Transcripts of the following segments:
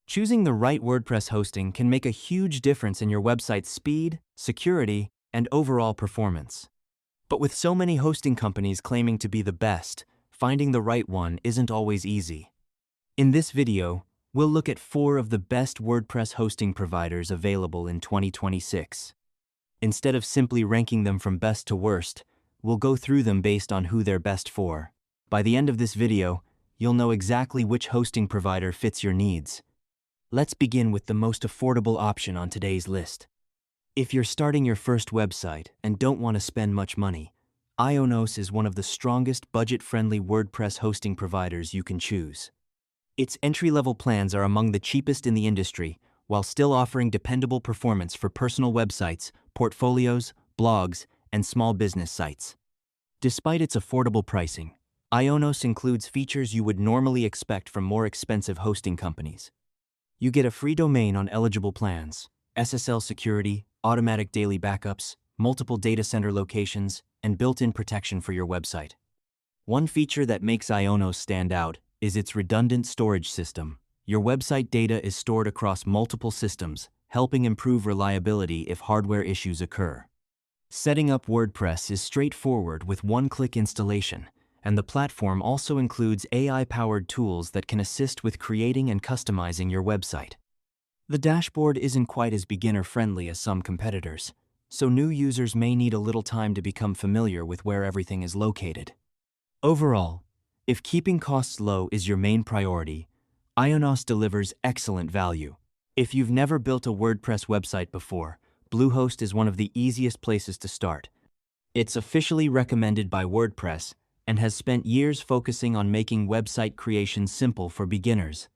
Choosing the right WordPress hosting can make a huge difference in your website's speed, security, and overall performance. But with so many hosting companies claiming to be the best, finding the right one isn't always easy. In this video, we'll look at 4 of the best WordPress hosting providers available in 2026. Instead of simply ranking them from best to worst, we'll go through them based on who they're best for. By the end of this video, you'll know exactly which hosting provider fits your needs. Let's begin with the most affordable option on today's list. If you're starting your first website and don't want to spend much money, Ionos is one of the strongest budget-friendly WordPress hosting providers you can choose. Its entry-level plans are among the cheapest in the industry, while still offering dependable performance for personal websites, portfolios, blogs, and small business sites. Despite its affordable pricing, Ionos includes features you would normally expect from more expensive hosting companies. You get a free domain on eligible plans, SSL security, automatic daily backups, multiple data center locations, and built-in protection for your website. One feature that makes Ionos stand out is its redundant storage system. Your website data is stored across multiple systems, helping improve reliability if hardware issues occur. Setting up WordPress is straightforward with one-click installation, and the platform also includes AI-powered tools that can assist with creating and customizing your website. The dashboard isn't quite as beginner-friendly as some competitors, so new users may need a little time to become familiar with where everything is located. Overall, if keeping costs low is your main priority, Ionos delivers excellent value. If you've never built a WordPress website before, Bluehost is one of the easiest places to start. It's officially recommended by WordPress and has spent years focusing on making website creation simple for beginners.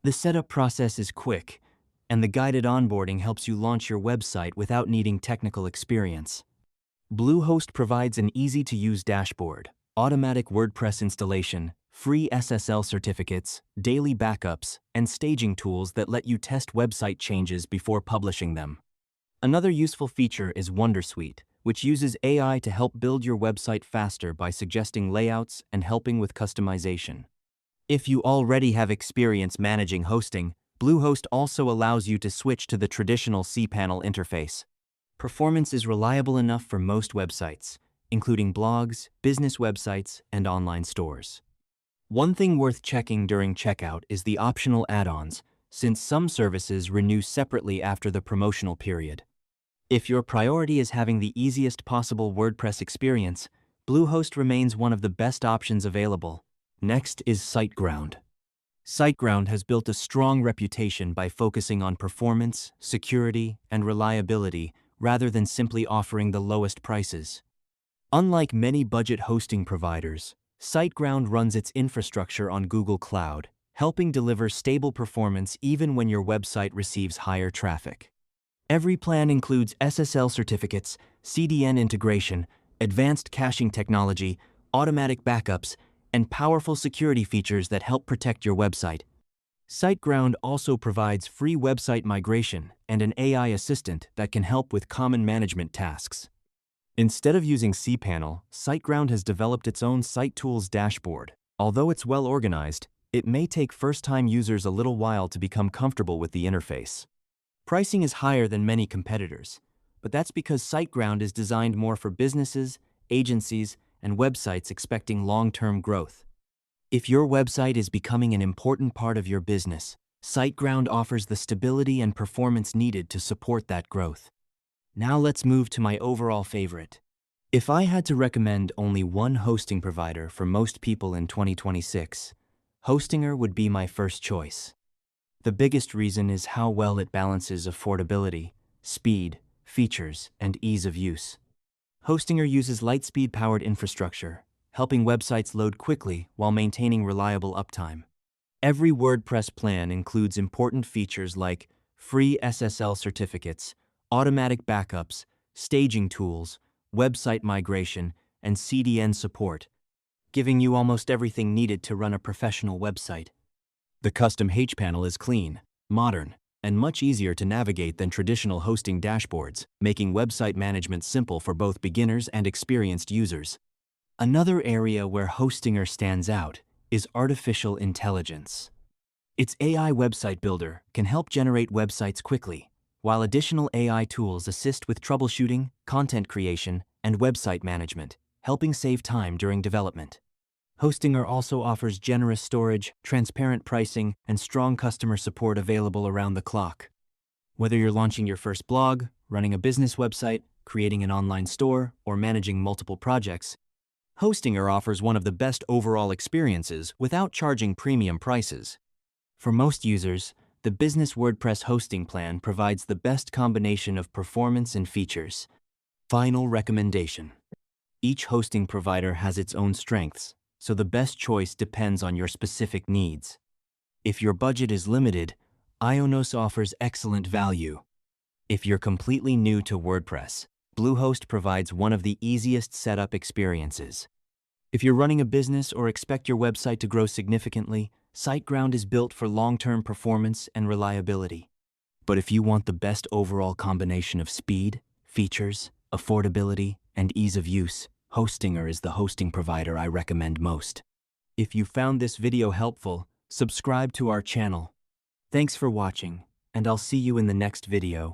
The setup process is quick, and the guided onboarding helps you launch your website without needing technical experience. Bluehost provides an easy-to-use dashboard, automatic WordPress installation, free SSL certificates, daily backups, and staging tools that let you test website changes before publishing them. Another useful feature is Wondersuite, which uses AI to help build your website faster by suggesting layouts and helping with customization. If you already have experience managing hosting, Bluehost also allows you to switch to the traditional cPanel interface. Performance is reliable enough for most websites, including blogs, business websites, and online stores. One thing worth checking during checkout is the optional add-ons, since some services renew separately after the promotional period. If your priority is having the easiest possible WordPress experience, Bluehost remains one of the best options available. Next is SiteGround. SiteGround has built a strong reputation by focusing on performance, security, and reliability rather than simply offering the lowest prices. Unlike many budget hosting providers, SiteGround runs its infrastructure on Google Cloud, helping deliver stable performance even when your website receives higher traffic. Every plan includes SSL certificates, CDN integration, advanced caching technology, automatic backups, and powerful security features that help protect your website. SiteGround also provides free website migration and an AI assistant that can help with common management tasks. Instead of using cPanel, SiteGround has developed its own Site Tools dashboard. Although it's well organized, it may take first-time users a little while to become comfortable with the interface. Pricing is higher than many competitors, but that's because SiteGround is designed more for businesses, agencies, and websites expecting long-term growth. If your website is becoming an important part of your business, SiteGround offers the stability and performance needed to support that growth. Now let's move to my overall favorite. If I had to recommend only one hosting provider for most people in 2026, Hostinger would be my first choice. The biggest reason is how well it balances affordability, speed, features, and ease of use. Hostinger uses Lightspeed-powered infrastructure, helping websites load quickly while maintaining reliable uptime. Every WordPress plan includes important features like free SSL certificates, automatic backups, staging tools, website migration, and CDN support, giving you almost everything needed to run a professional website. The custom hPanel is clean, modern, and much easier to navigate than traditional hosting dashboards, making website management simple for both beginners and experienced users. Another area where Hostinger stands out is artificial intelligence. Its AI website builder can help generate websites quickly, while additional AI tools assist with troubleshooting, content creation, and website management, helping save time during development. Hostinger also offers generous storage, transparent pricing, and strong customer support available around the clock. Whether you're launching your first blog, running a business website, creating an online store, or managing multiple projects, Hostinger offers one of the best overall experiences without charging premium prices. For most users, the Business WordPress hosting plan provides the best combination of performance and features. Final recommendation. Each hosting provider has its own strengths, so the best choice depends on your specific needs. If your budget is limited, Ionos offers excellent value. If you're completely new to WordPress, Bluehost provides one of the easiest setup experiences. If you're running a business or expect your website to grow significantly, SiteGround is built for long-term performance and reliability. But if you want the best overall combination of speed, features, affordability, and ease of use, Hostinger is the hosting provider I recommend most. If you found this video helpful, subscribe to our channel. Thanks for watching, and I'll see you in the next video.